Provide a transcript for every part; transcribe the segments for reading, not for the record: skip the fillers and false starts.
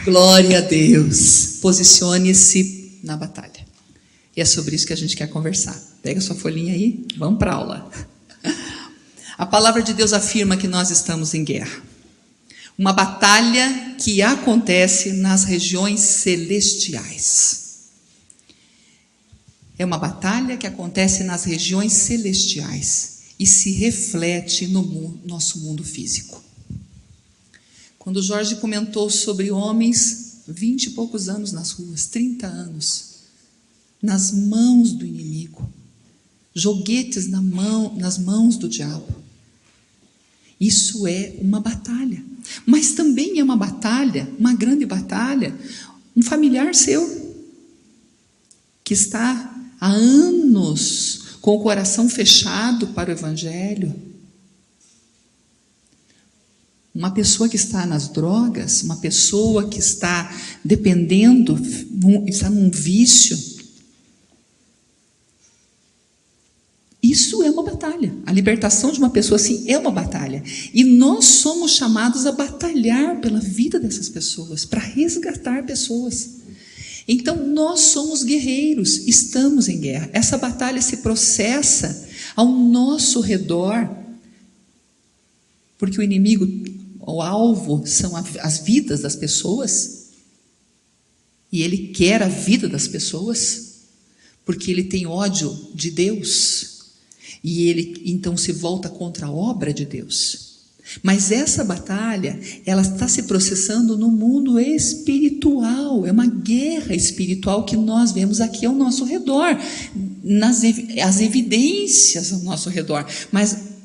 Glória a Deus. Posicione-se na batalha. E é sobre isso que a gente quer conversar. Pega sua folhinha aí, vamos para a aula. A palavra de Deus afirma que nós estamos em guerra. Uma batalha que acontece nas regiões celestiais. É uma batalha que acontece nas regiões celestiais e se reflete no nosso mundo físico. Quando o Jorge comentou sobre homens, 20 e poucos anos nas ruas, 30 anos, nas mãos do inimigo, joguetes nas mãos do diabo. Isso é uma batalha, mas também é uma batalha, uma grande batalha, um familiar seu, que está há anos com o coração fechado para o Evangelho. Uma pessoa que está nas drogas, uma pessoa que está dependendo, está num vício. Isso é uma batalha. A libertação de uma pessoa assim é uma batalha. E nós somos chamados a batalhar pela vida dessas pessoas, para resgatar pessoas. Então, nós somos guerreiros, estamos em guerra. Essa batalha se processa ao nosso redor, porque o inimigo, o alvo, são as vidas das pessoas, e ele quer a vida das pessoas, porque ele tem ódio de Deus, e ele então se volta contra a obra de Deus. Mas essa batalha, ela está se processando no mundo espiritual, é uma guerra espiritual que nós vemos aqui ao nosso redor, as evidências ao nosso redor, mas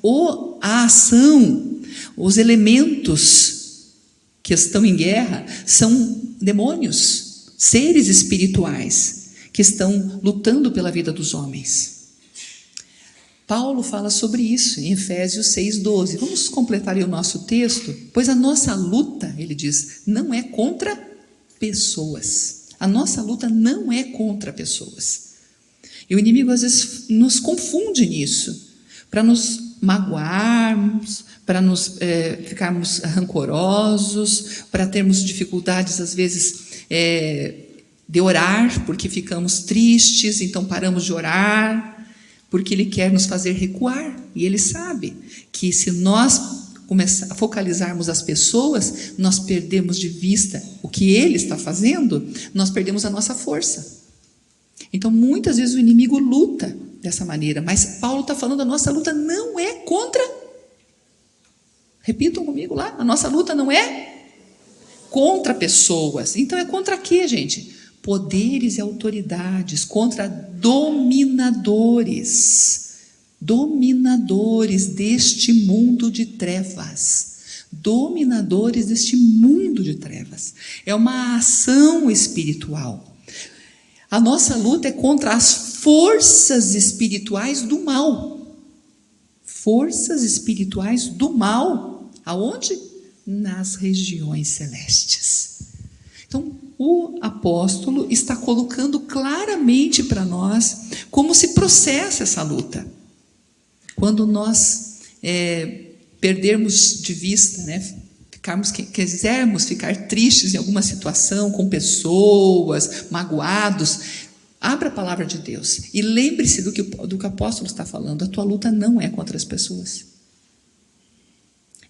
a ação, os elementos que estão em guerra são demônios, seres espirituais que estão lutando pela vida dos homens. Paulo fala sobre isso em Efésios 6:12. Vamos completar aí o nosso texto? Pois a nossa luta, ele diz, não é contra pessoas. A nossa luta não é contra pessoas. E o inimigo às vezes nos confunde nisso, para nos magoarmos, para nos ficarmos rancorosos, para termos dificuldades às vezes de orar, porque ficamos tristes, então paramos de orar, porque ele quer nos fazer recuar, e ele sabe que se nós focalizarmos as pessoas, nós perdemos de vista o que ele está fazendo, nós perdemos a nossa força. Então, muitas vezes o inimigo luta dessa maneira, mas Paulo está falando, a nossa luta não é contra, repitam comigo lá, a nossa luta não é contra pessoas. Então é contra quê, gente? Poderes e autoridades, contra dominadores deste mundo de trevas, dominadores deste mundo de trevas. É uma ação espiritual. A nossa luta é contra as forças espirituais do mal. Forças espirituais do mal. Aonde? Nas regiões celestes. Então, o apóstolo está colocando claramente para nós como se processa essa luta. Quando nós perdermos de vista, quisermos ficar tristes em alguma situação, com pessoas, magoados, abra a palavra de Deus e lembre-se do que o apóstolo está falando. A tua luta não é contra as pessoas.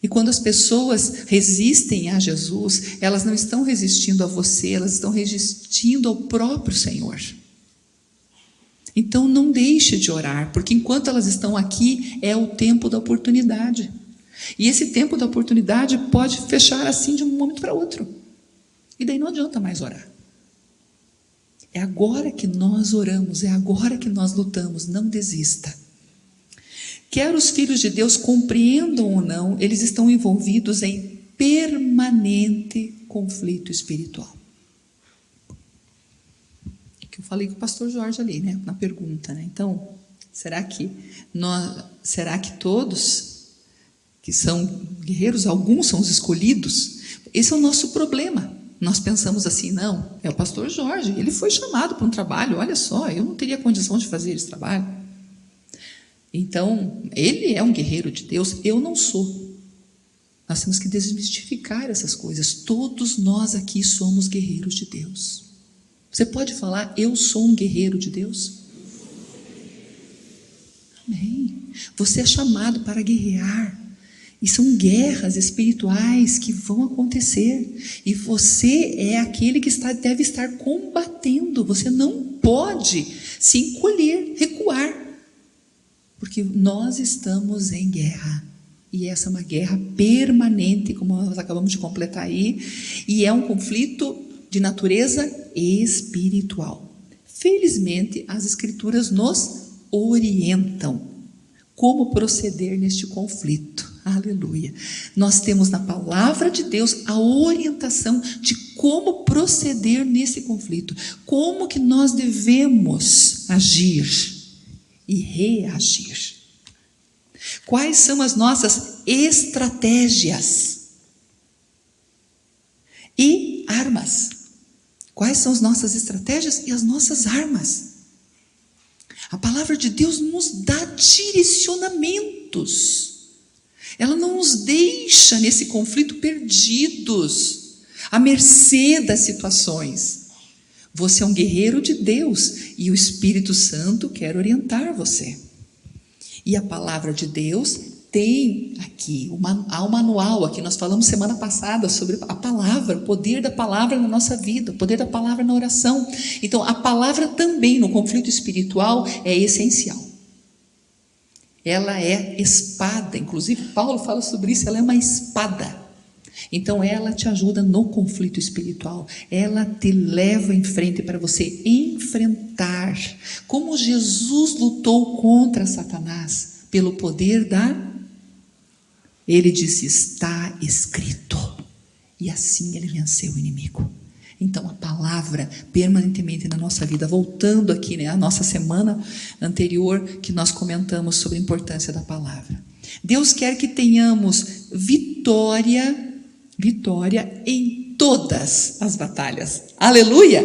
E quando as pessoas resistem a Jesus, elas não estão resistindo a você, elas estão resistindo ao próprio Senhor. Então não deixe de orar, porque enquanto elas estão aqui, é o tempo da oportunidade. E esse tempo da oportunidade pode fechar assim de um momento para outro. E daí não adianta mais orar. É agora que nós oramos, é agora que nós lutamos, não desista. Quer os filhos de Deus compreendam ou não, eles estão envolvidos em permanente conflito espiritual. Que eu falei com o pastor Jorge ali, na pergunta, Então, será que todos que são guerreiros, alguns são os escolhidos? Esse é o nosso problema. Nós pensamos assim, não, é o pastor Jorge, ele foi chamado para um trabalho, olha só, eu não teria condição de fazer esse trabalho. Então, ele é um guerreiro de Deus, eu não sou. Nós temos que desmistificar essas coisas. Todos nós aqui somos guerreiros de Deus. Você pode falar, eu sou um guerreiro de Deus? Amém. Você é chamado para guerrear. E são guerras espirituais que vão acontecer. E você é aquele que deve estar combatendo. Você não pode se encolher, recuar. Porque nós estamos em guerra. E essa é uma guerra permanente, como nós acabamos de completar aí. E é um conflito de natureza espiritual. Felizmente, as Escrituras nos orientam como proceder neste conflito. Aleluia. Nós temos na palavra de Deus a orientação de como proceder nesse conflito. Como que nós devemos agir e reagir. Quais são as nossas estratégias e armas? Quais são as nossas estratégias e as nossas armas? A palavra de Deus nos dá direcionamentos. Ela não nos deixa nesse conflito perdidos, à mercê das situações. Você é um guerreiro de Deus e o Espírito Santo quer orientar você. E a palavra de Deus tem aqui, há um manual aqui, nós falamos semana passada sobre a palavra, o poder da palavra na nossa vida, o poder da palavra na oração. Então, a palavra também no conflito espiritual é essencial. Ela é espada, inclusive Paulo fala sobre isso, ela é uma espada. Então, ela te ajuda no conflito espiritual, ela te leva em frente para você enfrentar. Como Jesus lutou contra Satanás, pelo poder ele disse, está escrito. E assim ele venceu o inimigo. Então, a palavra permanentemente na nossa vida, voltando aqui, né, a nossa semana anterior, que nós comentamos sobre a importância da palavra. Deus quer que tenhamos vitória em todas as batalhas. Aleluia!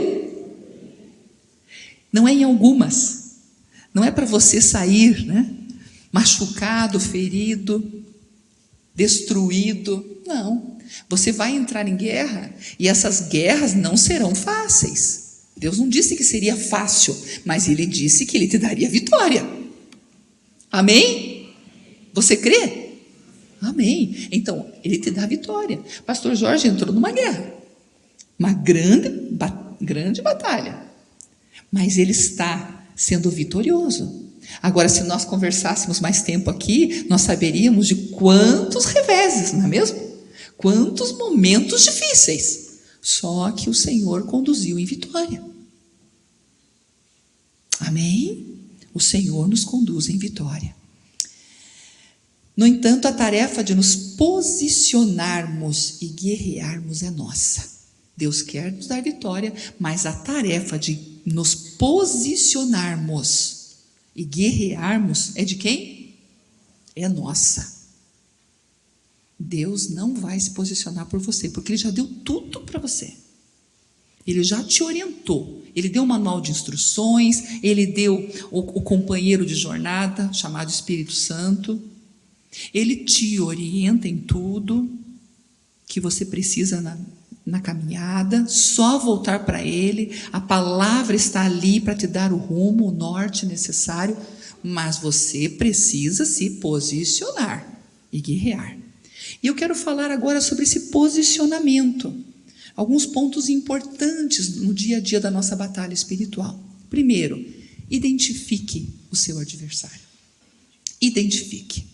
Não é em algumas. Não é para você sair, né, machucado, ferido, destruído. Não. Você vai entrar em guerra e essas guerras não serão fáceis. Deus não disse que seria fácil, mas Ele disse que Ele te daria vitória. Amém? Você crê? Amém. Então, Ele te dá vitória. Pastor Jorge entrou numa guerra, uma grande batalha, mas ele está sendo vitorioso. Agora, se nós conversássemos mais tempo aqui, nós saberíamos de quantos reveses, não é mesmo? Quantos momentos difíceis. Só que o Senhor conduziu em vitória. Amém? O Senhor nos conduz em vitória. No entanto, a tarefa de nos posicionarmos e guerrearmos é nossa. Deus quer nos dar vitória, mas a tarefa de nos posicionarmos e guerrearmos é de quem? É nossa. Deus não vai se posicionar por você, porque Ele já deu tudo para você. Ele já te orientou. Ele deu um manual de instruções, Ele deu o companheiro de jornada, chamado Espírito Santo. Ele te orienta em tudo que você precisa na caminhada, só voltar para Ele. A palavra está ali para te dar o rumo, o norte necessário, mas você precisa se posicionar e guerrear. E eu quero falar agora sobre esse posicionamento, alguns pontos importantes no dia a dia da nossa batalha espiritual. Primeiro, identifique o seu adversário. Identifique.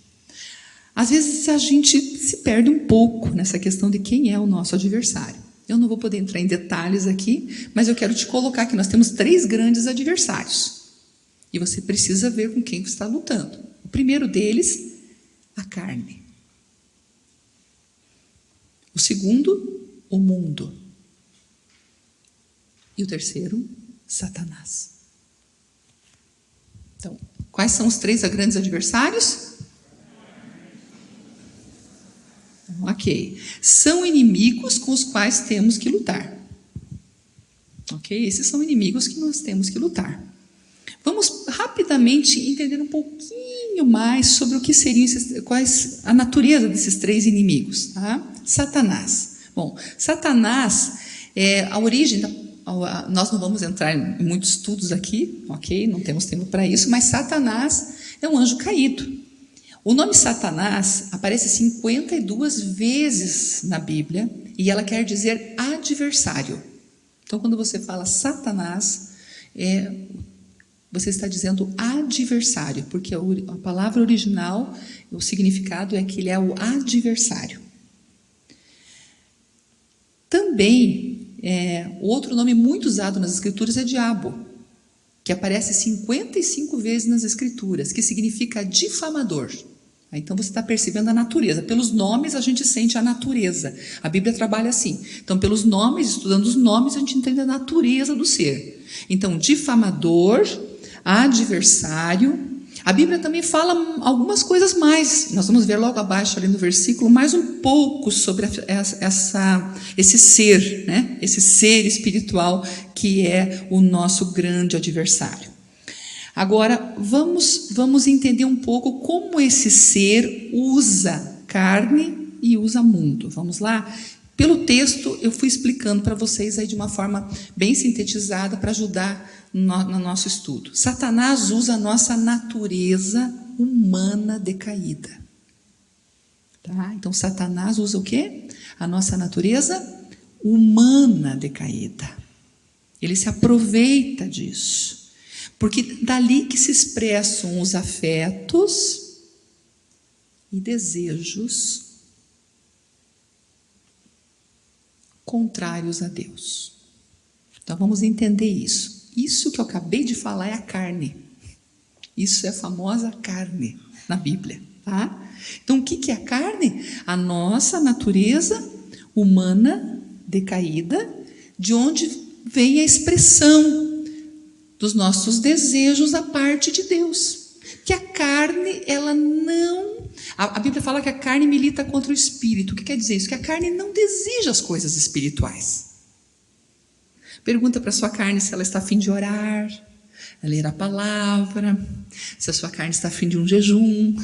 Às vezes a gente se perde um pouco nessa questão de quem é o nosso adversário. Eu não vou poder entrar em detalhes aqui, mas eu quero te colocar que nós temos 3 grandes adversários. E você precisa ver com quem você está lutando. O primeiro deles, a carne. O segundo, o mundo. E o terceiro, Satanás. Então, quais são os 3 grandes adversários? Ok. São inimigos com os quais temos que lutar. Ok? Esses são inimigos que nós temos que lutar. Vamos rapidamente entender um pouquinho pouquinho mais sobre o que seriam quais a natureza desses três inimigos, tá? Satanás. Bom, Satanás a origem nós não vamos entrar em muitos estudos aqui, ok? Não temos tempo para isso, mas Satanás é um anjo caído. O nome Satanás aparece 52 vezes na Bíblia e ela quer dizer adversário. Então, quando você fala Satanás, você está dizendo adversário, porque a palavra original, o significado é que ele é o adversário. Também, outro nome muito usado nas Escrituras é diabo, que aparece 55 vezes nas Escrituras, que significa difamador. Então você está percebendo a natureza. Pelos nomes a gente sente a natureza. A Bíblia trabalha assim. Então, pelos nomes, estudando os nomes, a gente entende a natureza do ser. Então, difamador, adversário. A Bíblia também fala algumas coisas mais. Nós vamos ver logo abaixo, ali no versículo, mais um pouco sobre esse ser, né? Esse ser espiritual que é o nosso grande adversário. Agora, vamos entender um pouco como esse ser usa carne e usa mundo. Vamos lá? Pelo texto, eu fui explicando para vocês aí de uma forma bem sintetizada para ajudar no nosso estudo. Satanás usa a nossa natureza humana decaída. Tá? Então, Satanás usa o quê? A nossa natureza humana decaída. Ele se aproveita disso. Porque dali que se expressam os afetos e desejos contrários a Deus. Então vamos entender isso. Isso que eu acabei de falar é a carne. Isso é a famosa carne na Bíblia. Tá? Então o que é a carne? A nossa natureza humana decaída, de onde vem a expressão dos nossos desejos à parte de Deus. Que a carne, ela não... A Bíblia fala que a carne milita contra o espírito. O que quer dizer isso? Que a carne não deseja as coisas espirituais. Pergunta para a sua carne se ela está a fim de orar, ler a palavra, se a sua carne está a fim de um jejum.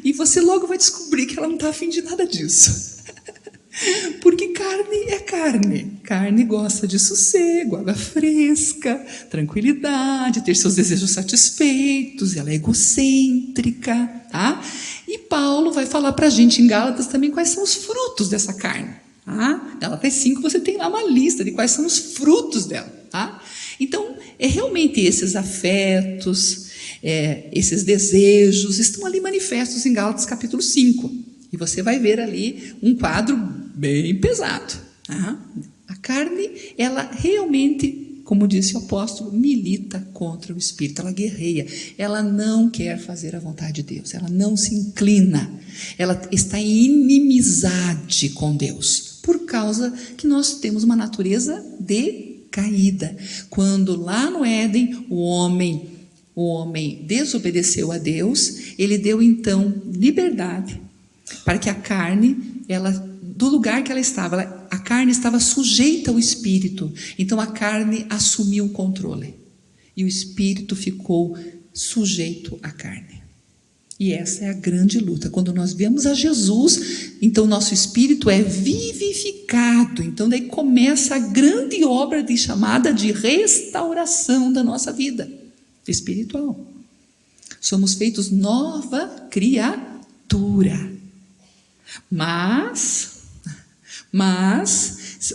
E você logo vai descobrir que ela não está a fim de nada disso. Porque carne é carne. Carne gosta de sossego, água fresca, tranquilidade, ter seus desejos satisfeitos, ela é egocêntrica. Tá? E Paulo vai falar para a gente em Gálatas também quais são os frutos dessa carne. Tá? Gálatas 5, você tem lá uma lista de quais são os frutos dela. Tá? Então, realmente esses afetos, esses desejos estão ali manifestos em Gálatas capítulo 5. E você vai ver ali um quadro bem pesado. Tá? A carne, ela realmente, como disse o apóstolo, milita contra o espírito, ela guerreia, ela não quer fazer a vontade de Deus, ela não se inclina, ela está em inimizade com Deus, por causa que nós temos uma natureza decaída. Quando lá no Éden o homem desobedeceu a Deus, ele deu então liberdade para que a carne, do lugar que ela estava, a carne estava sujeita ao espírito. Então a carne assumiu o controle e o espírito ficou sujeito à carne. E essa é a grande luta. Quando nós vemos a Jesus, então nosso espírito é vivificado. Então daí começa a grande obra chamada de restauração da nossa vida espiritual. Somos feitos nova criatura. Mas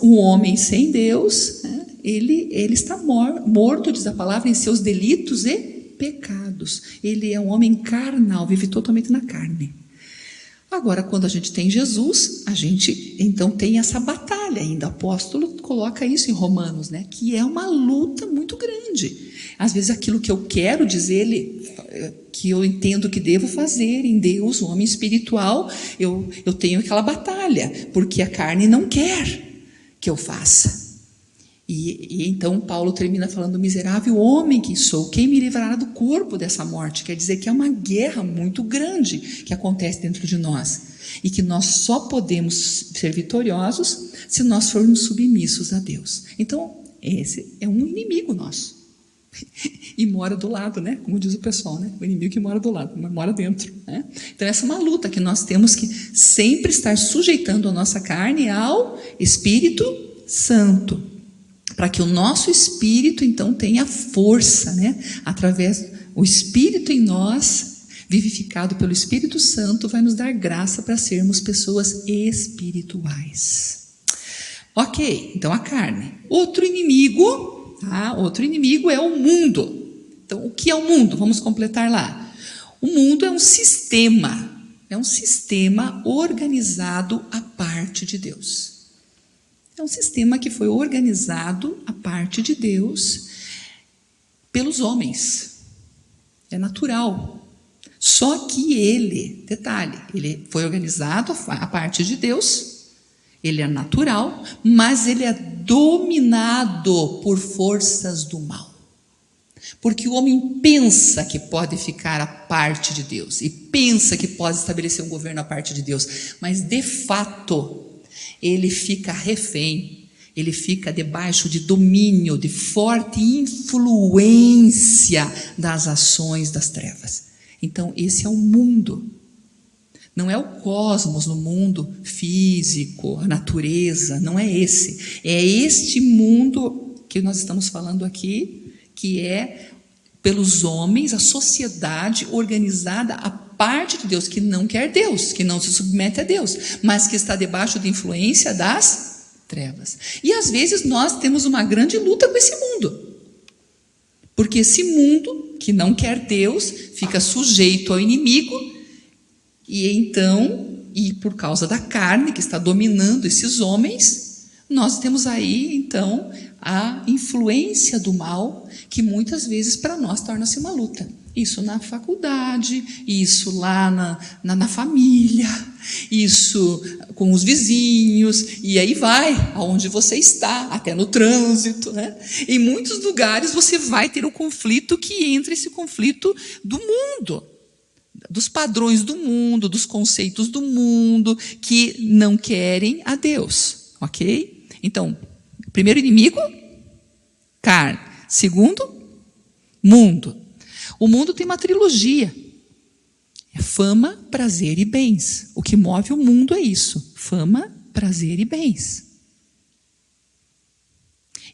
o homem sem Deus, ele está morto, diz a palavra, em seus delitos e pecados. Ele é um homem carnal, vive totalmente na carne. Agora, quando a gente tem Jesus, a gente então tem essa batalha ainda. O apóstolo coloca isso em Romanos, né? Que é uma luta muito grande. Às vezes aquilo que eu quero dizer, que eu entendo que devo fazer em Deus, o homem espiritual, eu tenho aquela batalha, porque a carne não quer que eu faça. E então Paulo termina falando: miserável homem que sou, quem me livrará do corpo dessa morte? Quer dizer que é uma guerra muito grande que acontece dentro de nós, e que nós só podemos ser vitoriosos se nós formos submissos a Deus. Então esse é um inimigo nosso. e mora do lado, né? Como diz o pessoal, né? O inimigo que mora do lado, mas mora dentro, né? Então essa é uma luta que nós temos que sempre estar sujeitando a nossa carne ao Espírito Santo, para que o nosso espírito então tenha força, né? Através do Espírito em nós, vivificado pelo Espírito Santo, vai nos dar graça para sermos pessoas espirituais. Ok, então a carne. Outro inimigo, tá? Outro inimigo é o mundo. Então, o que é o mundo? Vamos completar lá. O mundo é um sistema organizado à parte de Deus. É um sistema que foi organizado à parte de Deus pelos homens. É natural. Só que ele foi organizado à parte de Deus, ele é natural, mas ele é dominado por forças do mal. Porque o homem pensa que pode ficar à parte de Deus, e pensa que pode estabelecer um governo à parte de Deus, mas de fato, ele fica refém, ele fica debaixo de domínio, de forte influência das ações das trevas. Então, esse é o mundo. Não é o cosmos no mundo físico, a natureza, não é esse. É este mundo que nós estamos falando aqui, que é pelos homens, a sociedade organizada à parte de Deus, que não quer Deus, que não se submete a Deus, mas que está debaixo de influência das trevas. E às vezes nós temos uma grande luta com esse mundo, porque esse mundo que não quer Deus fica sujeito ao inimigo, e por causa da carne que está dominando esses homens, nós temos aí então a influência do mal, que muitas vezes para nós torna-se uma luta. Isso na faculdade, isso lá na família, isso com os vizinhos, e aí vai, aonde você está, até no trânsito, né? Em muitos lugares você vai ter um conflito que entra esse conflito do mundo, dos padrões do mundo, dos conceitos do mundo, que não querem a Deus, ok? Então, primeiro inimigo, carne. Segundo, mundo. O mundo tem uma trilogia. É fama, prazer e bens. O que move o mundo é isso. Fama, prazer e bens.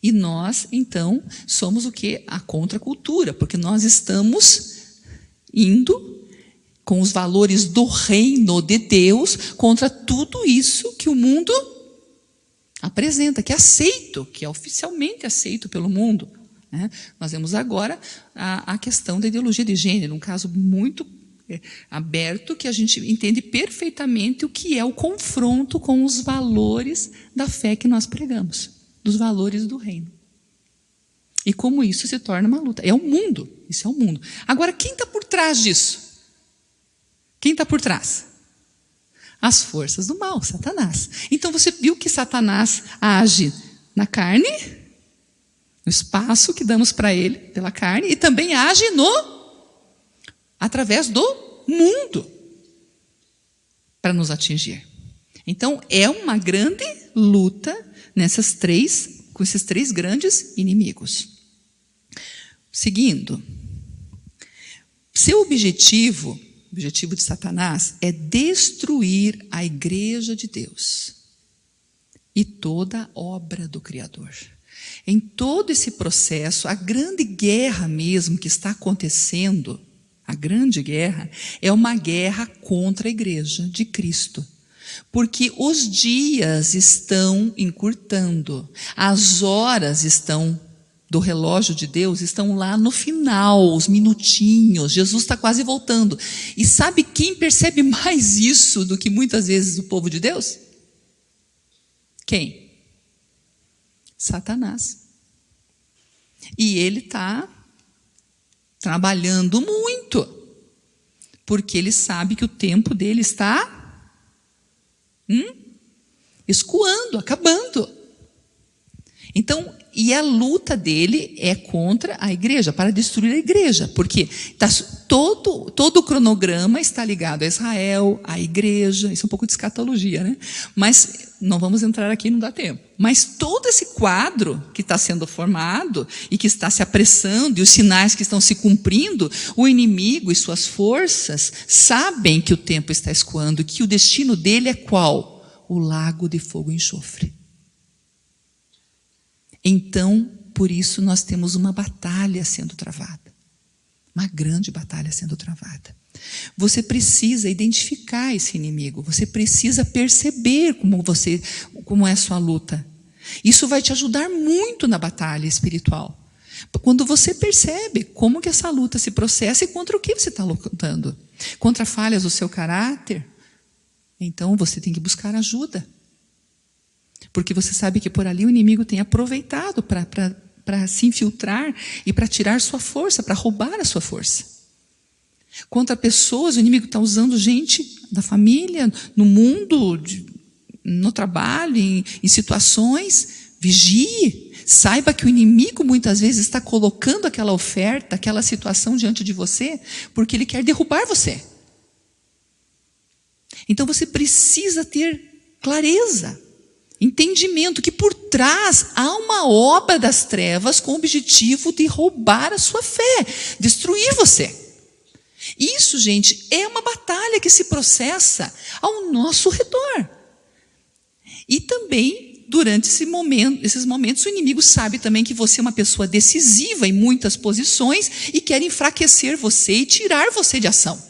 E nós, então, somos o quê? A contracultura, porque nós estamos indo com os valores do reino de Deus contra tudo isso que o mundo apresenta, que é aceito, que é oficialmente aceito pelo mundo, né? Nós vemos agora a questão da ideologia de gênero, um caso muito aberto, que a gente entende perfeitamente o que é o confronto com os valores da fé que nós pregamos, dos valores do reino. E como isso se torna uma luta. É o mundo, isso é o mundo. Agora, quem está por trás disso? Quem está por trás? As forças do mal, Satanás. Então você viu que Satanás age na carne, no espaço que damos para ele pela carne, e também age através do mundo para nos atingir. Então é uma grande luta com esses três grandes inimigos. Seguindo, seu objetivo de Satanás é destruir a igreja de Deus e toda a obra do Criador. Em todo esse processo, a grande guerra mesmo que está acontecendo, a grande guerra, é uma guerra contra a igreja de Cristo. Porque os dias estão encurtando, as horas do relógio de Deus estão lá no final, os minutinhos, Jesus está quase voltando. E sabe quem percebe mais isso do que muitas vezes o povo de Deus? Quem? Satanás. E ele está trabalhando muito, porque ele sabe que o tempo dele está escoando, acabando. Então, e a luta dele é contra a igreja, para destruir a igreja, porque todo o cronograma está ligado a Israel, à igreja. Isso é um pouco de escatologia, né? Mas não vamos entrar aqui, não dá tempo. Mas todo esse quadro que está sendo formado e que está se apressando, e os sinais que estão se cumprindo, o inimigo e suas forças sabem que o tempo está escoando, que o destino dele é qual? O lago de fogo e enxofre. Então, por isso, nós temos uma batalha sendo travada. Uma grande batalha sendo travada. Você precisa identificar esse inimigo. Você precisa perceber como é a sua luta. Isso vai te ajudar muito na batalha espiritual. Quando você percebe como que essa luta se processa e contra o que você está lutando. Contra falhas do seu caráter. Então, você tem que buscar ajuda. Porque você sabe que por ali o inimigo tem aproveitado para se infiltrar e para tirar sua força, para roubar a sua força. Contra pessoas, o inimigo está usando gente da família, no mundo, no trabalho, em situações. Vigie. Saiba que o inimigo muitas vezes está colocando aquela oferta, aquela situação diante de você, porque ele quer derrubar você. Então você precisa ter clareza. Entendimento que por trás há uma obra das trevas com o objetivo de roubar a sua fé, destruir você. Isso, gente, é uma batalha que se processa ao nosso redor. E também, durante esses momentos, o inimigo sabe também que você é uma pessoa decisiva em muitas posições e quer enfraquecer você e tirar você de ação.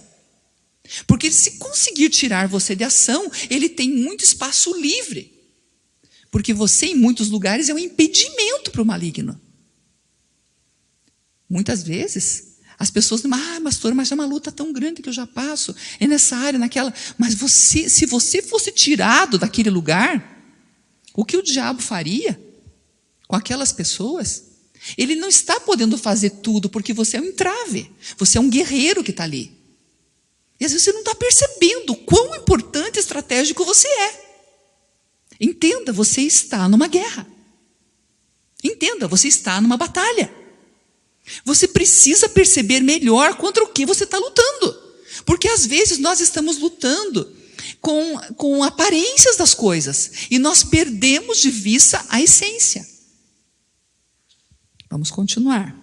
Porque se conseguir tirar você de ação, ele tem muito espaço livre. Porque você, em muitos lugares, é um impedimento para o maligno. Muitas vezes, as pessoas dizem, pastor, mas é uma luta tão grande que eu já passo, é nessa área, naquela. Mas se você fosse tirado daquele lugar, o que o diabo faria com aquelas pessoas? Ele não está podendo fazer tudo, porque você é um entrave, você é um guerreiro que está ali. E às vezes você não está percebendo o quão importante e estratégico você é. Entenda, você está numa guerra. Entenda, você está numa batalha. Você precisa perceber melhor contra o que você está lutando. Porque às vezes nós estamos lutando com aparências das coisas. E nós perdemos de vista a essência. Vamos continuar.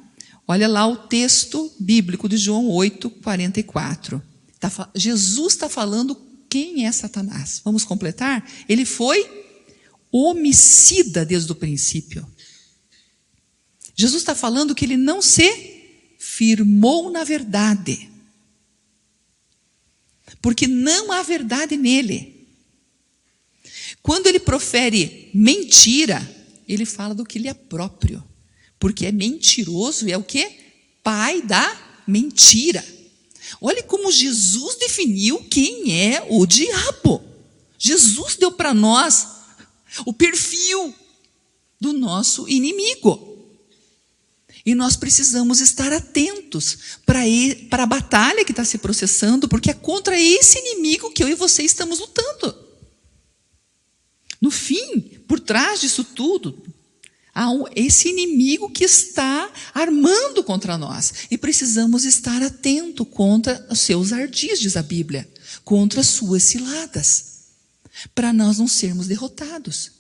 Olha lá o texto bíblico de João 8:44. Jesus está falando quem é Satanás. Vamos completar? Ele foi homicida desde o princípio. Jesus está falando que ele não se firmou na verdade. Porque não há verdade nele. Quando ele profere mentira, ele fala do que lhe é próprio. Porque é mentiroso e é o quê? Pai da mentira. Olha como Jesus definiu quem é o diabo. Jesus deu para nós o perfil do nosso inimigo. E nós precisamos estar atentos para a batalha que está se processando, porque é contra esse inimigo que eu e você estamos lutando. No fim, por trás disso tudo, há esse inimigo que está armando contra nós. E precisamos estar atentos contra os seus ardis, diz a Bíblia, contra as suas ciladas, para nós não sermos derrotados.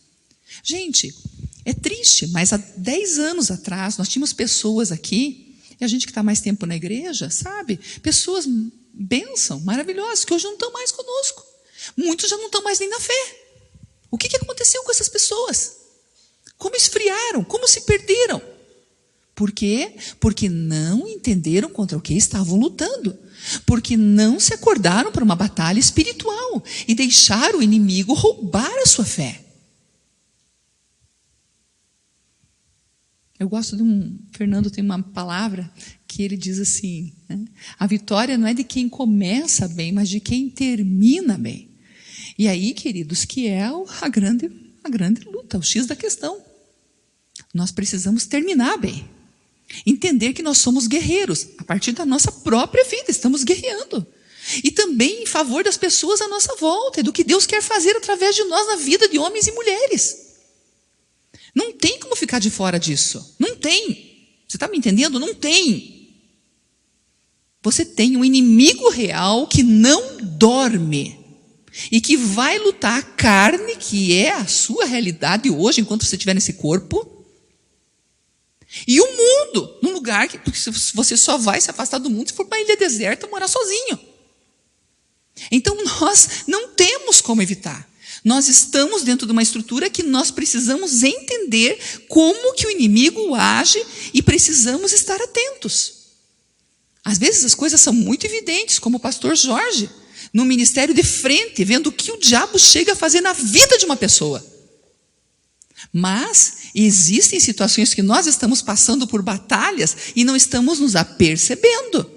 Gente, é triste, mas há 10 anos atrás, nós tínhamos pessoas aqui, e a gente que está mais tempo na igreja, sabe? Pessoas bênção, maravilhosas, que hoje não estão mais conosco. Muitos já não estão mais nem na fé. O que aconteceu com essas pessoas? Como esfriaram? Como se perderam? Por quê? Porque não entenderam contra o que estavam lutando. Porque não se acordaram para uma batalha espiritual e deixaram o inimigo roubar a sua fé. Eu gosto Fernando tem uma palavra que ele diz assim, né? A vitória não é de quem começa bem, mas de quem termina bem. E aí, queridos, que é a grande luta, o X da questão. Nós precisamos terminar bem. Entender que nós somos guerreiros, a partir da nossa própria vida, estamos guerreando. E também em favor das pessoas à nossa volta, e do que Deus quer fazer através de nós na vida de homens e mulheres. Não tem como ficar de fora disso. Não tem. Você está me entendendo? Não tem. Você tem um inimigo real que não dorme e que vai lutar a carne, que é a sua realidade hoje, enquanto você estiver nesse corpo, e o mundo, num lugar que você só vai se afastar do mundo se for para uma ilha deserta morar sozinho. Então nós não temos como evitar. Nós estamos dentro de uma estrutura que nós precisamos entender como que o inimigo age e precisamos estar atentos. Às vezes as coisas são muito evidentes, como o pastor Jorge, no ministério de frente, vendo o que o diabo chega a fazer na vida de uma pessoa. Mas existem situações que nós estamos passando por batalhas e não estamos nos apercebendo.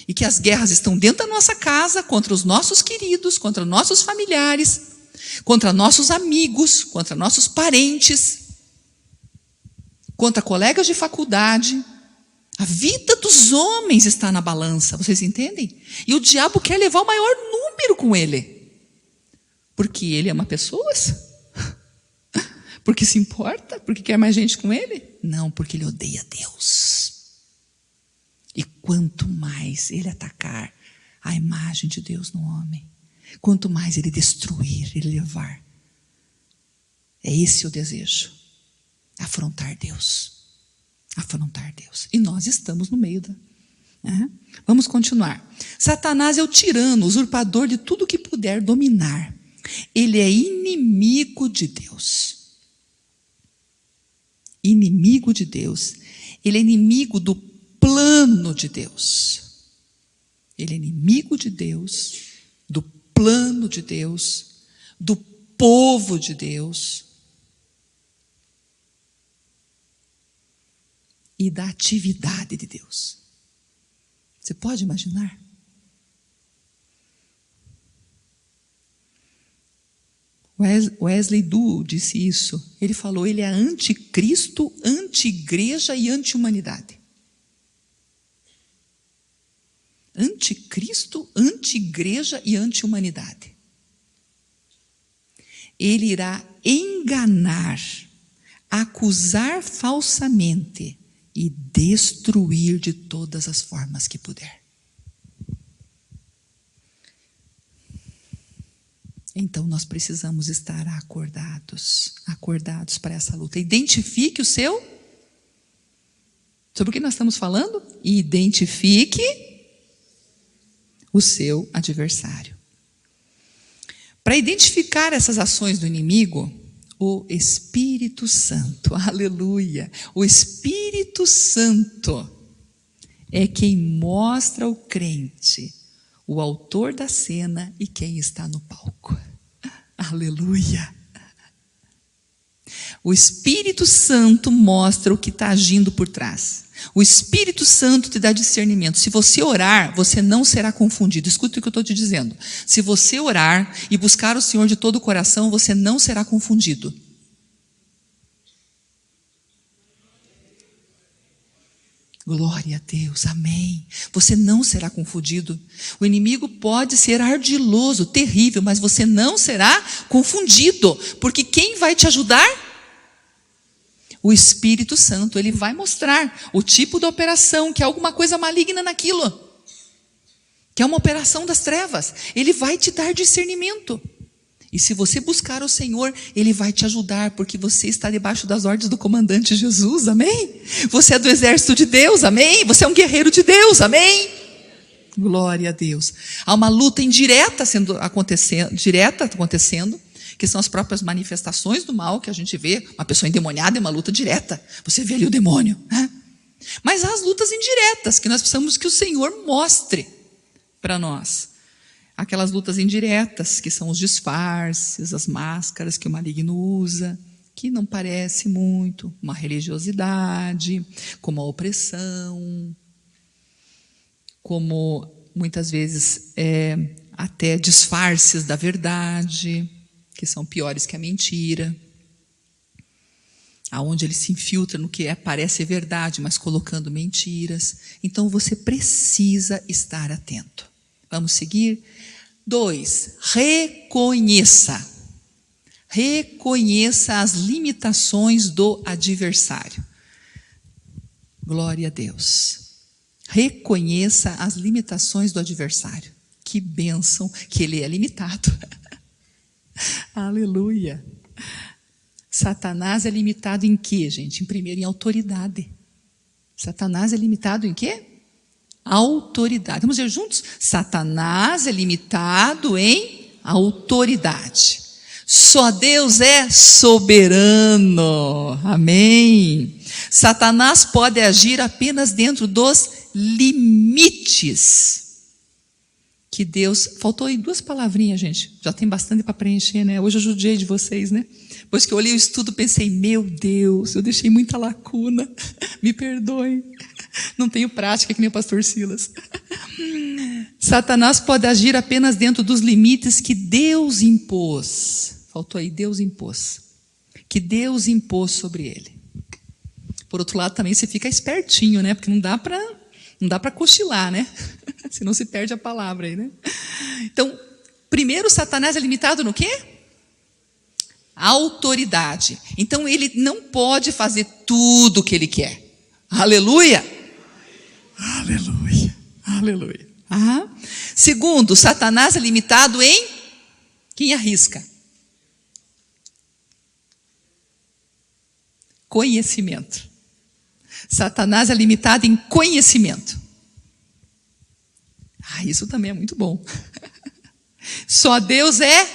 E que as guerras estão dentro da nossa casa, contra os nossos queridos, contra nossos familiares, contra nossos amigos, contra nossos parentes, contra colegas de faculdade. A vida dos homens está na balança, vocês entendem? E o diabo quer levar o maior número com ele. Porque ele ama pessoas? Porque se importa? Porque quer mais gente com ele? Não, porque ele odeia Deus. E quanto mais ele atacar a imagem de Deus no homem, quanto mais ele destruir, ele levar, é esse o desejo. Afrontar Deus. Afrontar Deus. E nós estamos no meio da... Vamos continuar. Satanás é o tirano, o usurpador de tudo que puder dominar. Ele é inimigo de Deus. Inimigo de Deus. Ele é inimigo do plano de Deus. Ele é inimigo de Deus, do plano de Deus, do povo de Deus e da atividade de Deus. Você pode imaginar? Wesley Du disse isso. Ele falou, ele é anticristo, anti-igreja e anti-humanidade. Anticristo, anti-igreja e anti-humanidade. Ele irá enganar, acusar falsamente e destruir de todas as formas que puder. Então nós precisamos estar acordados para essa luta. Identifique o seu... Sobre o que nós estamos falando? Identifique o seu adversário. Para identificar essas ações do inimigo, o Espírito Santo, aleluia, o Espírito Santo é quem mostra ao crente o autor da cena e quem está no palco. Aleluia. O Espírito Santo mostra o que está agindo por trás. O Espírito Santo te dá discernimento. Se você orar, você não será confundido. Escuta o que eu estou te dizendo. Se você orar e buscar o Senhor de todo o coração, você não será confundido. Glória a Deus, amém. Você não será confundido. O inimigo pode ser ardiloso, terrível, mas você não será confundido. Porque quem vai te ajudar? O Espírito Santo. Ele vai mostrar o tipo da operação, que é alguma coisa maligna naquilo. Que é uma operação das trevas. Ele vai te dar discernimento. E se você buscar o Senhor, Ele vai te ajudar, porque você está debaixo das ordens do comandante Jesus, amém? Você é do exército de Deus, amém? Você é um guerreiro de Deus, amém? Glória a Deus. Há uma luta indireta acontecendo, que são as próprias manifestações do mal que a gente vê. Uma pessoa endemoniada é uma luta direta. Você vê ali o demônio, né? Mas há as lutas indiretas, que nós precisamos que o Senhor mostre para nós. Aquelas lutas indiretas, que são os disfarces, as máscaras que o maligno usa, que não parece muito uma religiosidade, como a opressão, como muitas vezes até disfarces da verdade, que são piores que a mentira, aonde ele se infiltra no que parece verdade, mas colocando mentiras. Então você precisa estar atento. Vamos seguir? 2, reconheça. Reconheça as limitações do adversário. Glória a Deus. Reconheça as limitações do adversário. Que bênção que ele é limitado. Aleluia. Satanás é limitado em quê, gente? Primeiro, em autoridade. Satanás é limitado em quê? Autoridade. Vamos ver juntos? Satanás é limitado em autoridade. Só Deus é soberano. Amém. Satanás pode agir apenas dentro dos limites que Deus... Faltou aí 2 palavrinhas, gente. Já tem bastante para preencher, né? Hoje eu judiei de vocês, né? Depois que eu olhei o estudo, pensei, meu Deus, eu deixei muita lacuna. Me perdoem. Não tenho prática que nem o pastor Silas. Satanás pode agir apenas dentro dos limites que Deus impôs. Faltou aí, Deus impôs. Que Deus impôs sobre ele. Por outro lado, também você fica espertinho, né? Porque não dá para cochilar, né? Senão se perde a palavra aí, né? Então, primeiro, Satanás é limitado no quê? Autoridade. Então, ele não pode fazer tudo o que ele quer. Aleluia! Aleluia! Aleluia! Segundo, Satanás é limitado em... Quem arrisca? Conhecimento. Satanás é limitado em conhecimento. Isso também é muito bom. Só Deus é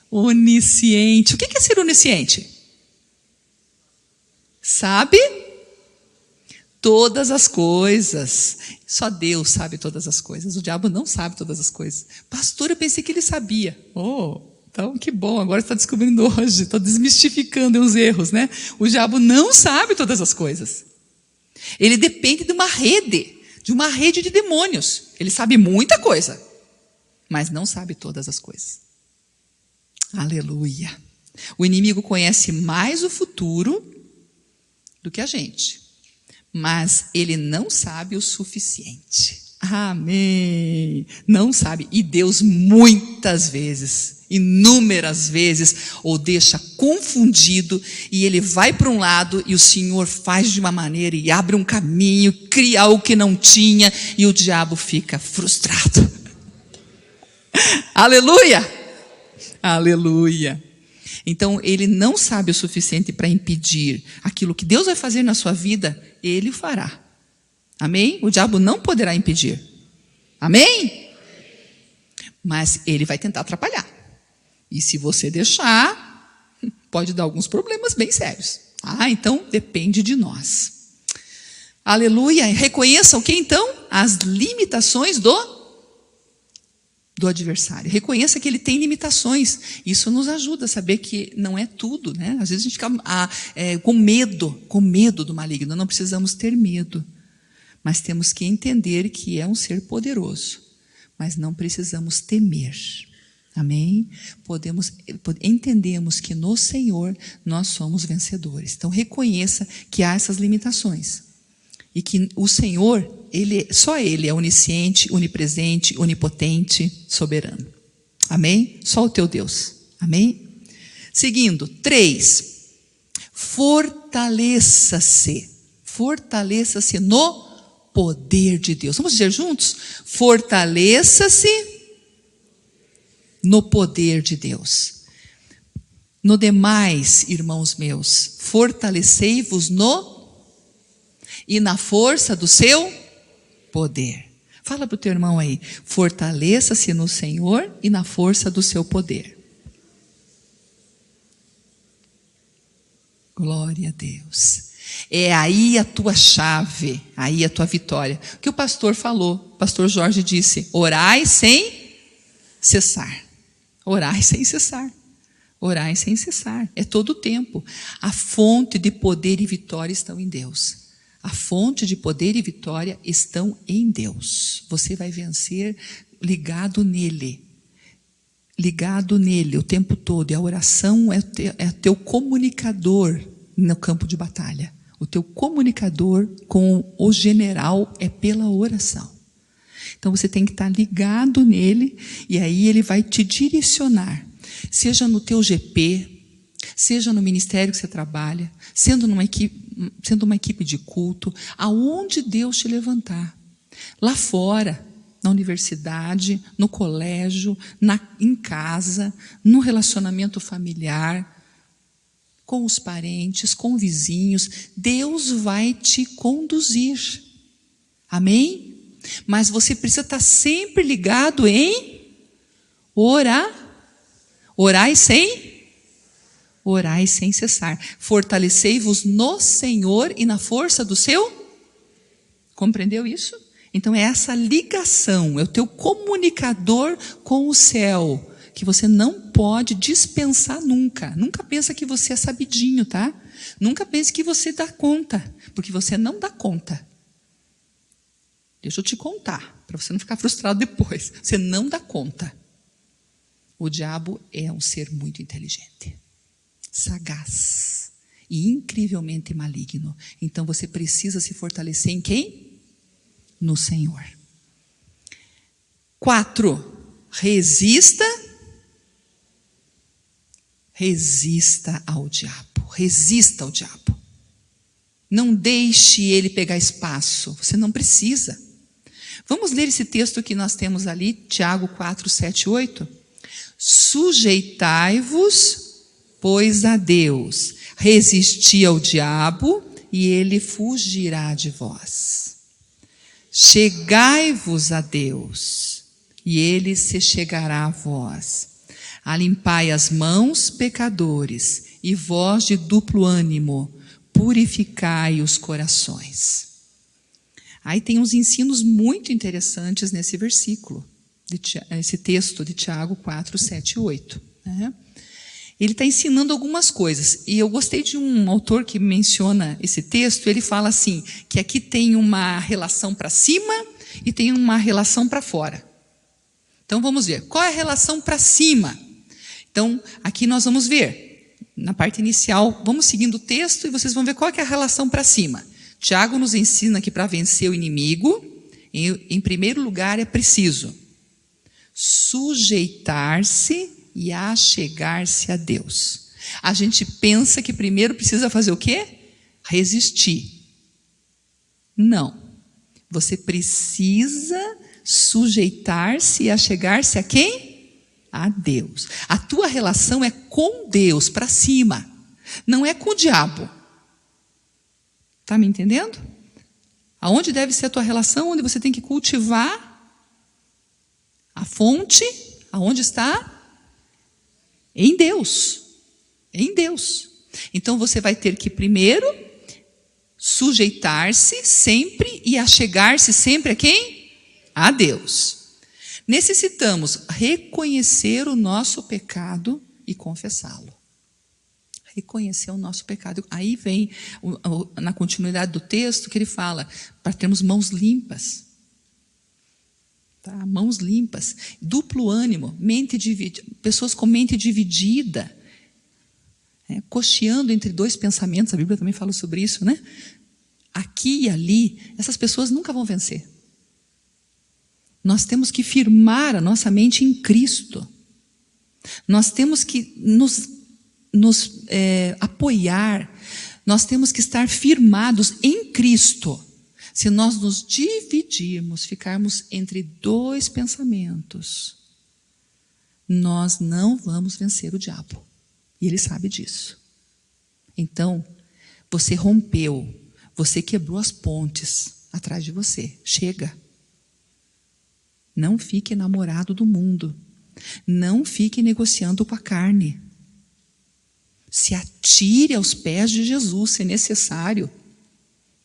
onisciente. O que é ser onisciente? Sabe todas as coisas. Só Deus sabe todas as coisas. O diabo não sabe todas as coisas. Pastor, eu pensei que ele sabia. Então que bom, agora está descobrindo hoje. Estou desmistificando os erros, né? O diabo não sabe todas as coisas. Ele depende de uma rede de demônios. Ele sabe muita coisa, mas não sabe todas as coisas. Aleluia. O inimigo conhece mais o futuro do que a gente, mas ele não sabe o suficiente. Amém. Não sabe. E Deus muitas vezes, inúmeras vezes, o deixa confundido e ele vai para um lado e o Senhor faz de uma maneira e abre um caminho, cria algo que não tinha e o diabo fica frustrado. Aleluia! Aleluia! Então, ele não sabe o suficiente para impedir aquilo que Deus vai fazer na sua vida, ele fará. Amém? O diabo não poderá impedir. Amém? Mas ele vai tentar atrapalhar. E se você deixar, pode dar alguns problemas bem sérios. Então depende de nós. Aleluia. Reconheça o que então? As limitações do adversário. Reconheça que ele tem limitações. Isso nos ajuda a saber que não é tudo, né? Às vezes a gente fica com medo do maligno. Não precisamos ter medo. Mas temos que entender que é um ser poderoso. Mas não precisamos temer. Amém? Entendemos que no Senhor nós somos vencedores. Então reconheça que há essas limitações. E que o Senhor, só Ele é onisciente, onipresente, onipotente, soberano. Amém? Só o teu Deus. Amém? Seguindo, 3. Fortaleça-se. Fortaleça-se no poder de Deus. Vamos dizer juntos? Fortaleça-se no poder de Deus. No demais, irmãos meus, fortalecei-vos e na força do seu poder. Fala para o teu irmão aí, fortaleça-se no Senhor e na força do seu poder. Glória a Deus. É aí a tua chave, aí a tua vitória. O que o pastor falou, o pastor Jorge disse, orai sem cessar. Orai sem cessar. Orai sem cessar. É todo o tempo. A fonte de poder e vitória estão em Deus. A fonte de poder e vitória estão em Deus. Você vai vencer ligado nele. Ligado nele o tempo todo. E a oração é teu comunicador no campo de batalha. O teu comunicador com o general é pela oração. Então você tem que estar ligado nele e aí ele vai te direcionar. seja no teu GP, seja no ministério que você trabalha, sendo uma equipe de culto, aonde Deus te levantar. Lá fora, na universidade, no colégio, em casa, no relacionamento familiar, com os parentes, com vizinhos, Deus vai te conduzir. Amém? Mas você precisa estar sempre ligado em orar. Orai sem cessar. Fortalecei-vos no Senhor e na força do seu. Compreendeu isso? Então é essa ligação, é o teu comunicador com o céu, que você não pode dispensar nunca. Nunca pensa que você é sabidinho, tá? Nunca pense que você dá conta, porque você não dá conta. Deixa eu te contar, para você não ficar frustrado depois. Você não dá conta. O diabo é um ser muito inteligente, sagaz e incrivelmente maligno. Então você precisa se fortalecer em quem? No Senhor. 4. Resista ao diabo. Resista ao diabo. Não deixe ele pegar espaço. Você não precisa. Vamos ler esse texto que nós temos ali, Tiago 4, 7, 8. Sujeitai-vos, pois, a Deus. Resisti ao diabo e ele fugirá de vós. Chegai-vos a Deus e ele se chegará a vós. Alimpai as mãos, pecadores, e vós de duplo ânimo, purificai os corações. Aí tem uns ensinos muito interessantes nesse versículo, esse texto de Tiago 4, 7 e 8. Né? Ele está ensinando algumas coisas, e eu gostei de um autor que menciona esse texto. Ele fala assim, que aqui tem uma relação para cima e tem uma relação para fora. Então vamos ver, qual é a relação para cima? Então aqui nós vamos ver, na parte inicial, vamos seguindo o texto e vocês vão ver qual é a relação para cima. Tiago nos ensina que para vencer o inimigo, em primeiro lugar é preciso sujeitar-se e achegar-se a Deus. A gente pensa que primeiro precisa fazer o quê? Resistir. Não. Você precisa sujeitar-se e achegar-se a quem? A Deus. A tua relação é com Deus, para cima. Não é com o diabo. Está me entendendo? Aonde deve ser a tua relação? Onde você tem que cultivar a fonte? Aonde está? Em Deus. Em Deus. Então você vai ter que primeiro sujeitar-se sempre e achegar-se sempre a quem? A Deus. Necessitamos reconhecer o nosso pecado e confessá-lo. Reconhecer o nosso pecado. Aí vem, na continuidade do texto, que ele fala, para termos mãos limpas. Tá? Mãos limpas. Duplo ânimo, mente dividida. Pessoas com mente dividida. Cocheando entre dois pensamentos, a Bíblia também fala sobre isso, né? Aqui e ali, essas pessoas nunca vão vencer. Nós temos que firmar a nossa mente em Cristo. Nós temos que nos apoiar, nós temos que estar firmados em Cristo. Se nós nos dividirmos, ficarmos entre dois pensamentos, nós não vamos vencer o diabo. E ele sabe disso. Então, você rompeu, você quebrou as pontes atrás de você. Chega. Não fique enamorado do mundo. Não fique negociando com a carne. Se atire aos pés de Jesus, se necessário.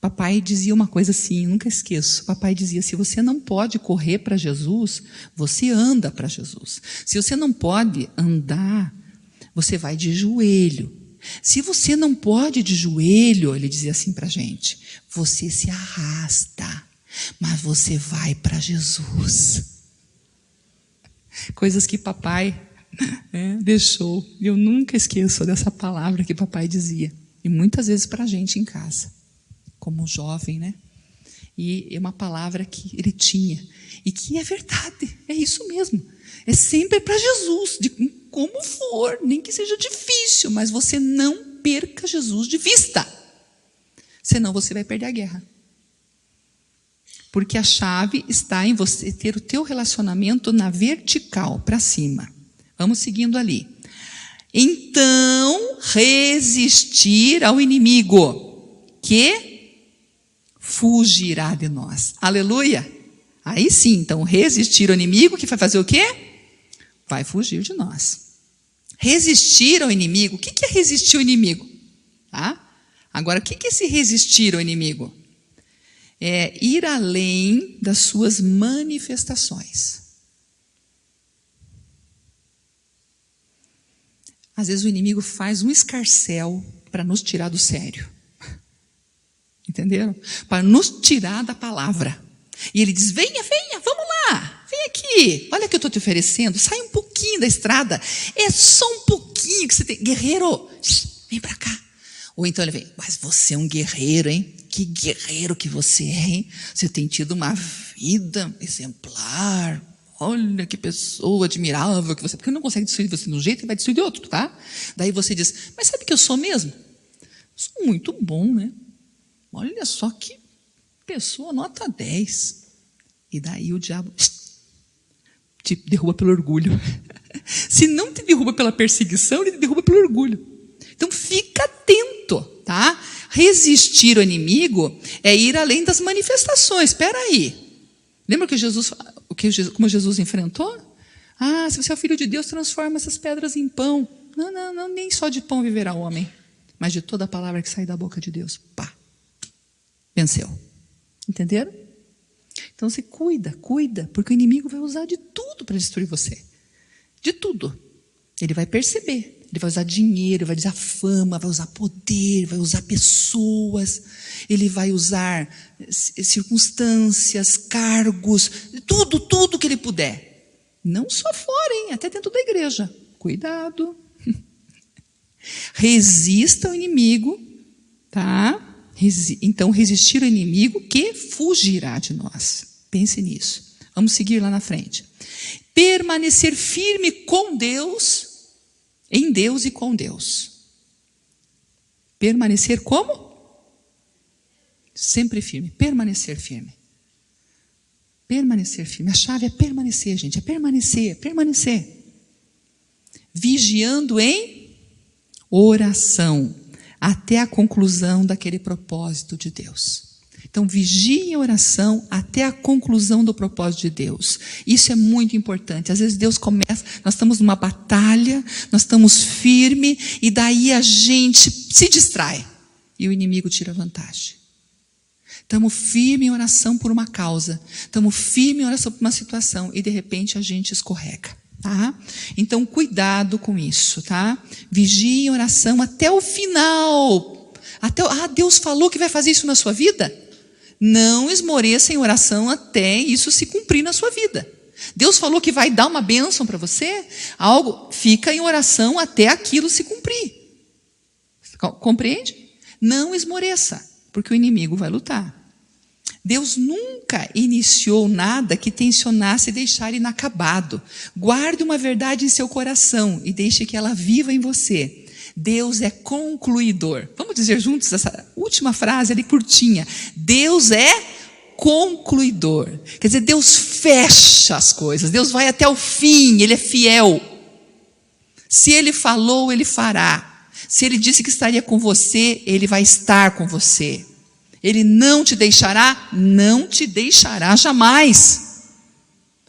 Papai dizia uma coisa assim, nunca esqueço. Papai dizia, se você não pode correr para Jesus, você anda para Jesus. Se você não pode andar, você vai de joelho. Se você não pode de joelho, ele dizia assim para a gente, você se arrasta, mas você vai para Jesus. Coisas que papai deixou. Eu nunca esqueço dessa palavra que papai dizia. E muitas vezes para a gente em casa, como jovem, né? E é uma palavra que ele tinha. E que é verdade, é isso mesmo. É sempre para Jesus, de como for, nem que seja difícil, mas você não perca Jesus de vista. Senão você vai perder a guerra. Porque a chave está em você ter o teu relacionamento na vertical, para cima. Vamos seguindo ali. Então, resistir ao inimigo, que fugirá de nós. Aleluia! Aí sim, então, resistir ao inimigo, que vai fazer o quê? Vai fugir de nós. Resistir ao inimigo, o que é resistir ao inimigo? Tá? Agora, o que é esse resistir ao inimigo? É ir além das suas manifestações. Às vezes o inimigo faz um escarcéu para nos tirar do sério. Entenderam? Para nos tirar da palavra. E ele diz, venha, vamos lá, vem aqui. Olha o que eu estou te oferecendo, sai um pouquinho da estrada. É só um pouquinho que você tem. Guerreiro, vem para cá. Ou então ele vem, mas você é um guerreiro, hein? Que guerreiro que você é, hein? Você tem tido uma vida exemplar. Olha que pessoa admirável que você... Porque ele não consegue destruir você de um jeito, ele vai destruir de outro, tá? Daí você diz, mas sabe que eu sou mesmo? Sou muito bom, né? Olha só que pessoa nota 10. E daí o diabo te derruba pelo orgulho. Se não te derruba pela perseguição, ele te derruba pelo orgulho. Então fica atento, tá? Resistir ao inimigo é ir além das manifestações. Espera aí. Lembra como Jesus enfrentou? Ah, se você é o filho de Deus, transforma essas pedras em pão. Não, nem só de pão viverá o homem, mas de toda a palavra que sai da boca de Deus. Pá, venceu. Entenderam? Então você cuida, porque o inimigo vai usar de tudo para destruir você. De tudo. Ele vai perceber. Ele vai usar dinheiro, vai usar fama, vai usar poder, vai usar pessoas, ele vai usar circunstâncias, cargos, tudo que ele puder. Não só fora, hein? Até dentro da igreja. Cuidado. Resista ao inimigo, tá? Então, resistir ao inimigo que fugirá de nós. Pense nisso. Vamos seguir lá na frente. Permanecer firme com Deus, em Deus e com Deus. Permanecer como? Sempre firme. Permanecer firme. Permanecer firme. A chave é permanecer, gente. É permanecer. Vigiando em oração. Até a conclusão daquele propósito de Deus. Então, vigie em oração até a conclusão do propósito de Deus. Isso é muito importante. Às vezes Deus começa, nós estamos numa batalha, nós estamos firmes, e daí a gente se distrai. E o inimigo tira vantagem. Estamos firmes em oração por uma causa. Estamos firmes em oração por uma situação. E de repente a gente escorrega. Tá? Então, cuidado com isso. Tá? Vigie em oração até o final. Deus falou que vai fazer isso na sua vida? Não esmoreça em oração até isso se cumprir na sua vida. Deus falou que vai dar uma bênção para você, fica em oração até aquilo se cumprir. Compreende? Não esmoreça, porque o inimigo vai lutar. Deus nunca iniciou nada que tensionasse deixar inacabado. Guarde uma verdade em seu coração e deixe que ela viva em você. Deus é concluidor. Vamos dizer juntos essa última frase ali curtinha. Deus é concluidor. Quer dizer, Deus fecha as coisas. Deus vai até o fim. Ele é fiel. Se Ele falou, Ele fará. Se Ele disse que estaria com você, Ele vai estar com você. Ele não te deixará jamais.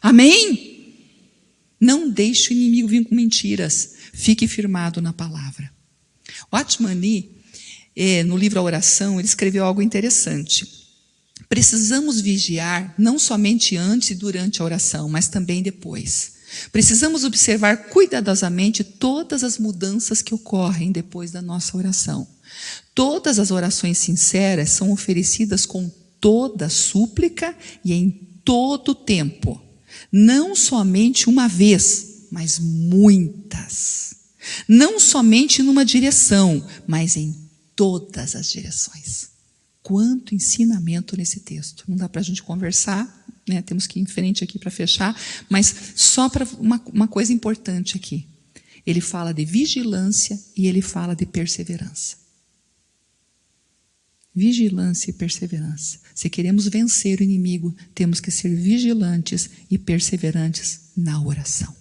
Amém? Não deixe o inimigo vir com mentiras. Fique firmado na palavra. Watchman Nee, no livro A Oração, ele escreveu algo interessante. Precisamos vigiar não somente antes e durante a oração, mas também depois. Precisamos observar cuidadosamente todas as mudanças que ocorrem depois da nossa oração. Todas as orações sinceras são oferecidas com toda súplica e em todo tempo. Não somente uma vez, mas muitas. Não somente numa direção, mas em todas as direções. Quanto ensinamento nesse texto. Não dá para a gente conversar né? Temos que ir em frente aqui para fechar, mas só para uma coisa importante aqui. Ele fala de vigilância e ele fala de perseverança. Vigilância e perseverança. Se queremos vencer o inimigo, temos que ser vigilantes e perseverantes na oração.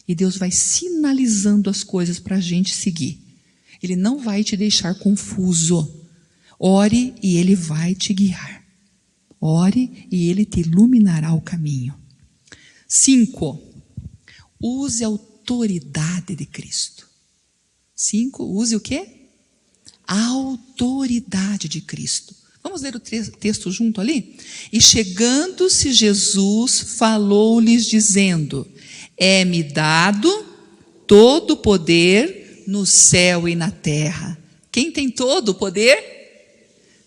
E Deus vai sinalizando as coisas para a gente seguir. Ele não vai te deixar confuso. Ore e Ele vai te guiar. Ore e Ele te iluminará o caminho. 5. Use a autoridade de Cristo. 5. Use o quê? A autoridade de Cristo. Vamos ler o texto junto ali? E chegando-se Jesus, falou-lhes dizendo: é-me dado todo o poder no céu e na terra. Quem tem todo o poder?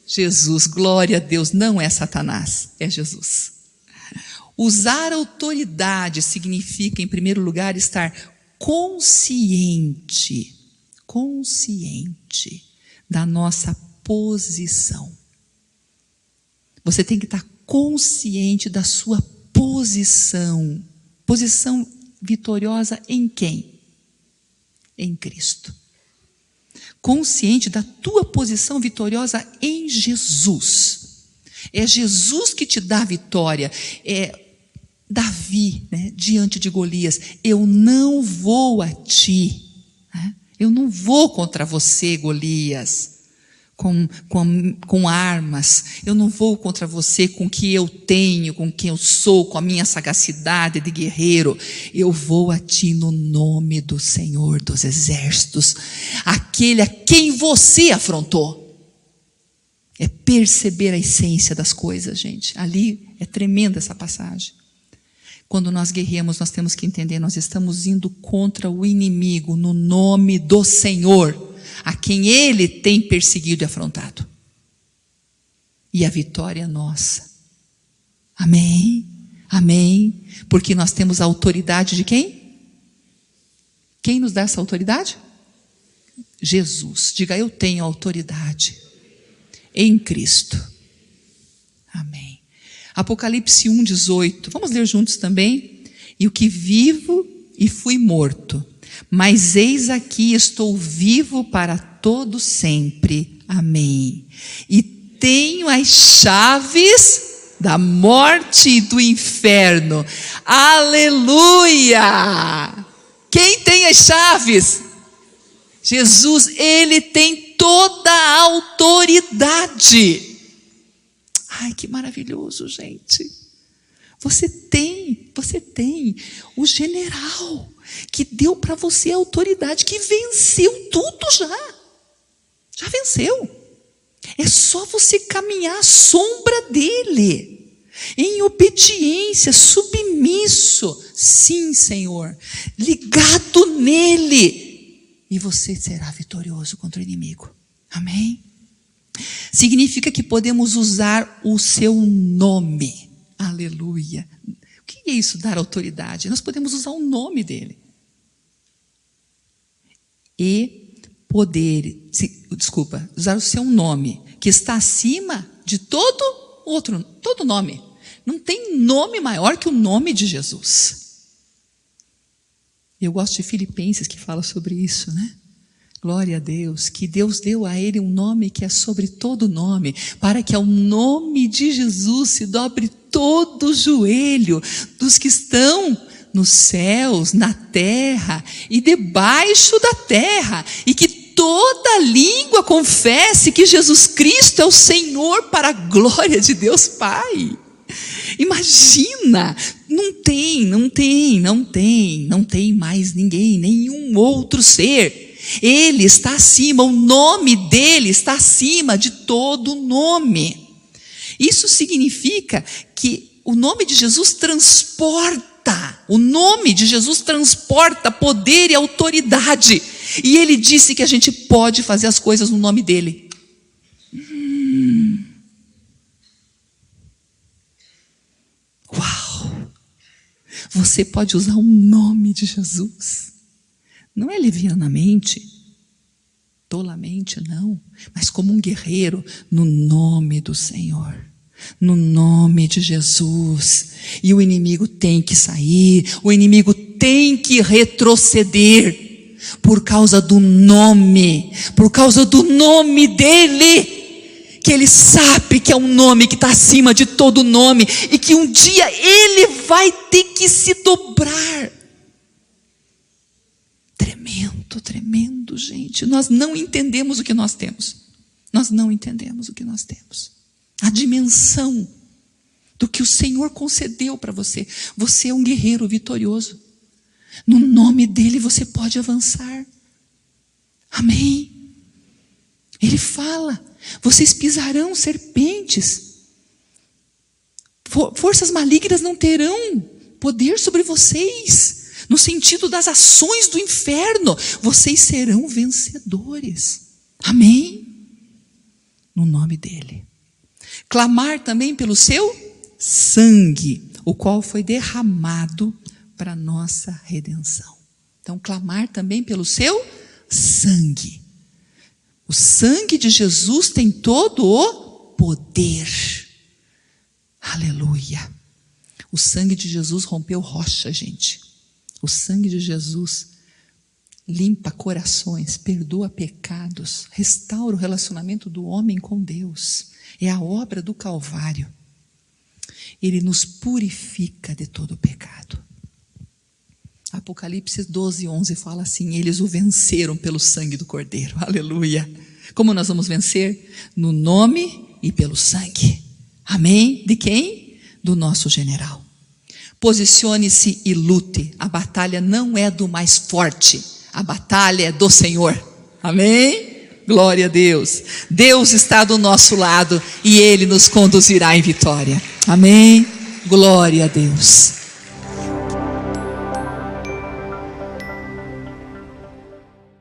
Jesus. Glória a Deus. Não é Satanás, é Jesus. Usar autoridade significa, em primeiro lugar, estar consciente da nossa posição. Você tem que estar consciente da sua posição. Posição vitoriosa em quem? Em Cristo. Consciente da tua posição vitoriosa em Jesus. É Jesus que te dá a vitória. É Davi, né, diante de Golias: eu não vou a ti. Eu não vou contra você, Golias, com armas. Eu não vou contra você com o que eu tenho, com quem eu sou, com a minha sagacidade de guerreiro. Eu vou a ti no nome do Senhor dos Exércitos, aquele a quem você afrontou. É perceber a essência das coisas, gente. Ali é tremenda essa passagem. Quando nós guerreamos, nós temos que entender, nós estamos indo contra o inimigo no nome do Senhor, a quem Ele tem perseguido e afrontado. E a vitória é nossa. Amém? Amém? Porque nós temos a autoridade de quem? Quem nos dá essa autoridade? Jesus. Diga: eu tenho autoridade em Cristo. Amém. Apocalipse 1:18. Vamos ler juntos também. E o que vivo e fui morto, mas eis aqui estou vivo para todo sempre. Amém. E tenho as chaves da morte e do inferno. Aleluia! Quem tem as chaves? Jesus. Ele tem toda a autoridade. Ai, que maravilhoso, gente. Você tem o general que deu para você a autoridade, que venceu tudo já venceu. É só você caminhar à sombra dele, em obediência, submisso, sim, Senhor, ligado nele, e você será vitorioso contra o inimigo. Amém? Significa que podemos usar o seu nome. Aleluia. O que é isso, dar autoridade? Nós podemos usar o nome dele. E usar o seu nome, que está acima de todo nome. Não tem nome maior que o nome de Jesus. Eu gosto de Filipenses, que fala sobre isso, né? Glória a Deus, que Deus deu a ele um nome que é sobre todo nome, para que ao nome de Jesus se dobre todo o joelho dos que estão nos céus, na terra e debaixo da terra, e que toda língua confesse que Jesus Cristo é o Senhor, para a glória de Deus Pai. Imagina, não tem mais ninguém, nenhum outro ser. Ele está acima, o nome dele está acima de todo nome. Isso significa que o nome de Jesus transporta poder e autoridade. E ele disse que a gente pode fazer as coisas no nome dele. Uau! Você pode usar o nome de Jesus. Não é levianamente, tolamente, não, mas como um guerreiro no nome do Senhor. No nome de Jesus. E o inimigo tem que sair, o inimigo tem que retroceder, por causa do nome dele, que ele sabe que é um nome que está acima de todo nome, e que um dia ele vai ter que se dobrar. Tremendo, tremendo, gente. Nós não entendemos o que nós temos. A dimensão do que o Senhor concedeu para você. Você é um guerreiro vitorioso. No nome dele você pode avançar. Amém? Ele fala: vocês pisarão serpentes. Forças malignas não terão poder sobre vocês. No sentido das ações do inferno, vocês serão vencedores. Amém? No nome dele. Clamar também pelo seu sangue, o qual foi derramado para nossa redenção. Então, clamar também pelo seu sangue. O sangue de Jesus tem todo o poder. Aleluia. O sangue de Jesus rompeu rocha, gente. O sangue de Jesus limpa corações, perdoa pecados, restaura o relacionamento do homem com Deus. É a obra do Calvário. Ele nos purifica de todo o pecado. Apocalipse 12:11 fala assim: eles o venceram pelo sangue do Cordeiro. Aleluia. Como nós vamos vencer? No nome e pelo sangue. Amém? De quem? Do nosso general. Posicione-se e lute. A batalha não é do mais forte, a batalha é do Senhor. Amém? Glória a Deus. Deus está do nosso lado e Ele nos conduzirá em vitória. Amém? Glória a Deus.